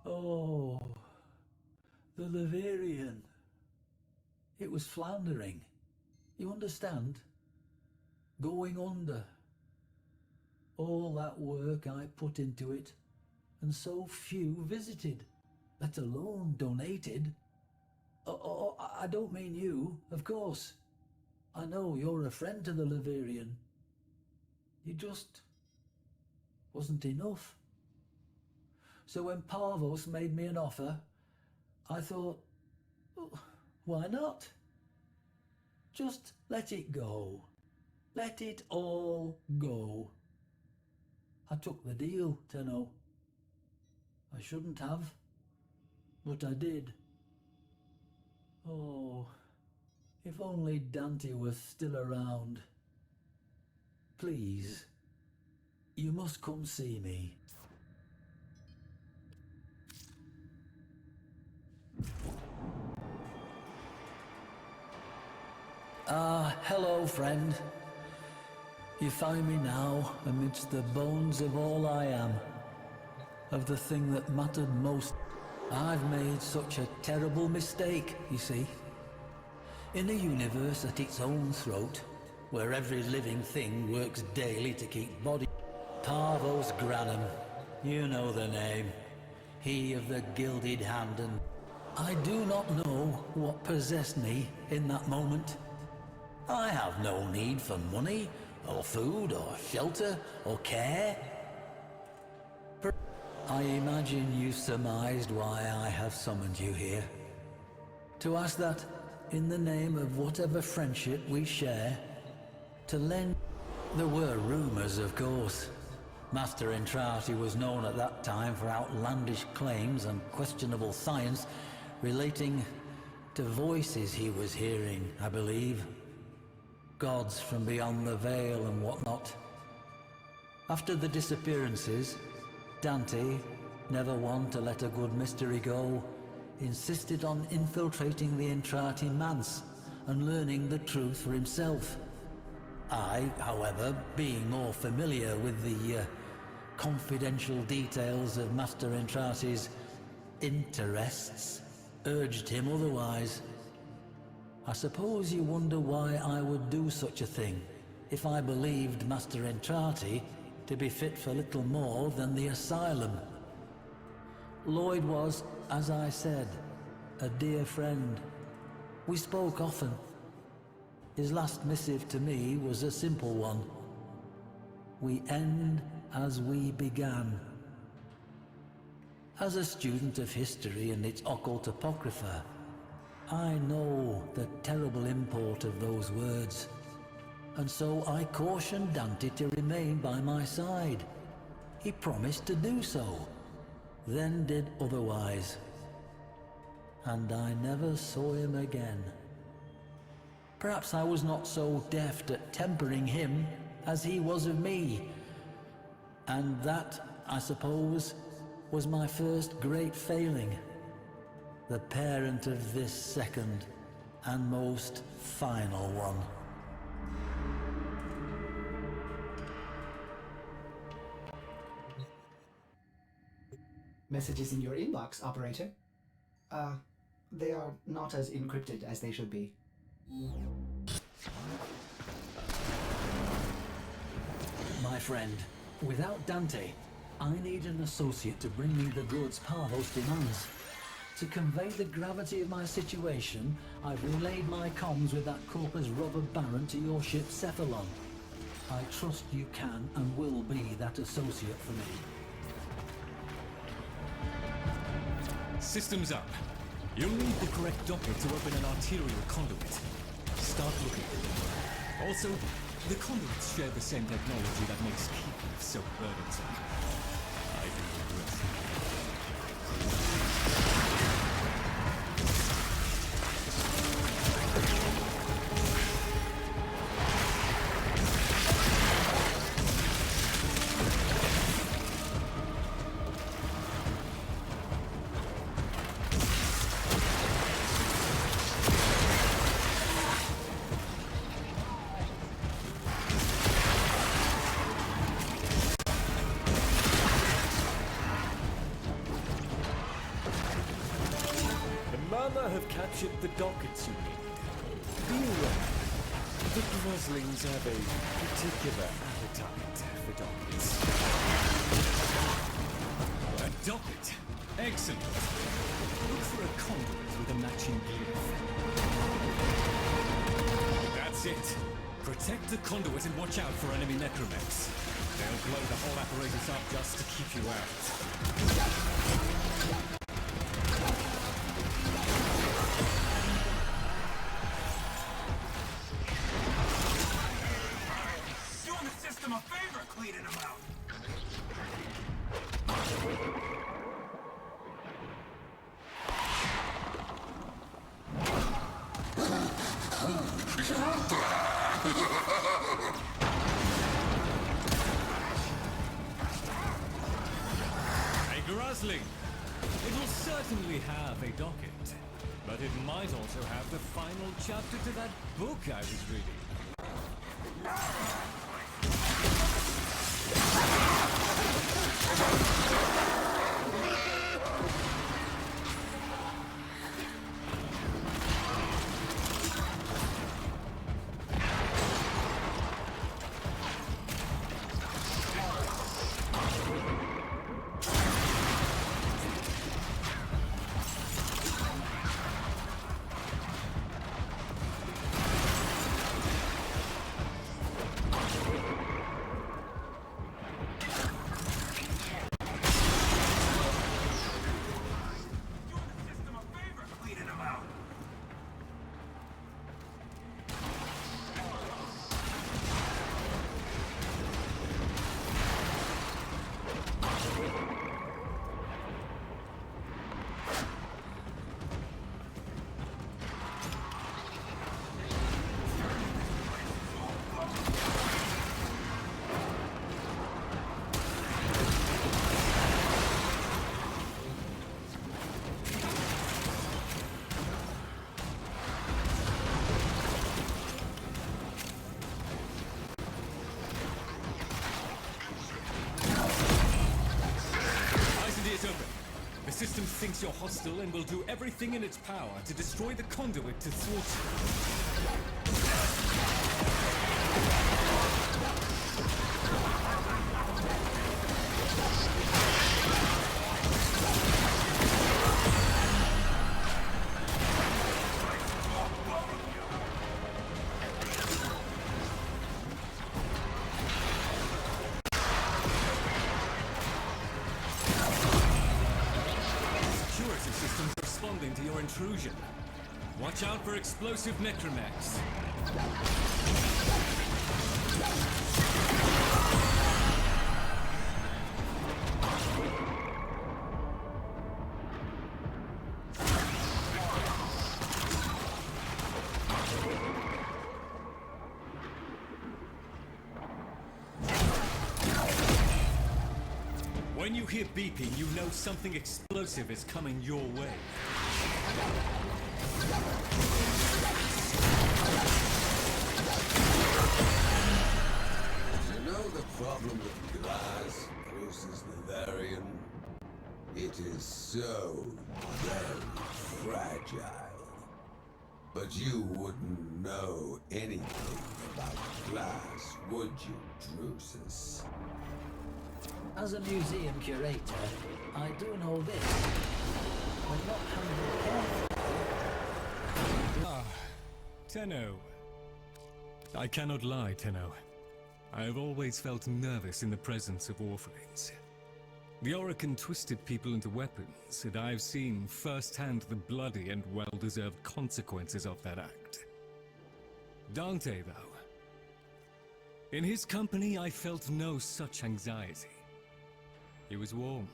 Oh, the Leverian. It was floundering. You understand? Going under. All that work I put into it, and so few visited, let alone donated. Oh, I don't mean you, of course. I know you're a friend to the Leverian. You just wasn't enough. So when Parvos made me an offer, I thought, well, why not? Just let it go. Let it all go. I took the deal, Tenno. I shouldn't have, but I did. Oh, if only Dante was still around. Please, you must come see me. Hello, friend. You find me now amidst the bones of all I am, of the thing that mattered most. I've made such a terrible mistake, you see. In a universe at its own throat, where every living thing works daily to keep body. Parvos Granum, you know the name. He of the gilded hand, and I do not know what possessed me in that moment. I have no need for money, or food, or shelter, or care. I imagine you surmised why I have summoned you here. To ask that, in the name of whatever friendship we share, to lend... There were rumors, of course. Master Entrati was known at that time for outlandish claims and questionable science relating to voices he was hearing, I believe. Gods from beyond the veil and whatnot. After the disappearances, Dante, never one to let a good mystery go, insisted on infiltrating the Entrati manse and learning the truth for himself. I, however, being more familiar with the confidential details of Master Entrati's interests, urged him otherwise. I suppose you wonder why I would do such a thing, if I believed Master Entrati to be fit for little more than the asylum. Lloyd was, as I said, a dear friend. We spoke often. His last missive to me was a simple one. We end as we began. As a student of history and its occult apocrypha, I know the terrible import of those words, and so I cautioned Dante to remain by my side. He promised to do so, then did otherwise, and I never saw him again. Perhaps I was not so deft at tempering him as he was of me, and that, I suppose, was my first great failing. The parent of this second and most final one. Messages in your inbox, operator. They are not as encrypted as they should be. My friend, without Dante, I need an associate to bring me the goods Parvos demands. To convey the gravity of my situation, I've relayed my comms with that Corpus Robber Baron to your ship Cephalon. I trust you can and will be that associate for me. Systems up. You'll need the correct docket to open an arterial conduit. Start looking. Also, the conduits share the same technology that makes keeping so burdensome. I do regret. Armor have captured the dockets you need. Be aware, the Groslings have a particular appetite for dockets. A docket? Excellent. Look for a conduit with a matching glyph. That's it. Protect the conduit and watch out for enemy necromechs. They'll blow the whole apparatus up just to keep you out. Doing the system a favor cleaning them out. A Grosling! It will certainly have a docket, but it might also have the final chapter to that book I was reading. The system thinks you're hostile and will do everything in its power to destroy the conduit to thwart responding to your intrusion. Watch out for explosive necromechs. When you hear beeping, you know something explosive is coming your way. You know the problem with glass versus Bavarian? It is so very fragile. But you wouldn't know anything about glass, would you, Drusus? As a museum curator, I do know this. When not handled carefully... Tenno. I cannot lie, Tenno. I have always felt nervous in the presence of warframes. The Orokin twisted people into weapons, and I have seen firsthand the bloody and well-deserved consequences of that act. Dante, though. In his company, I felt no such anxiety. He was warm,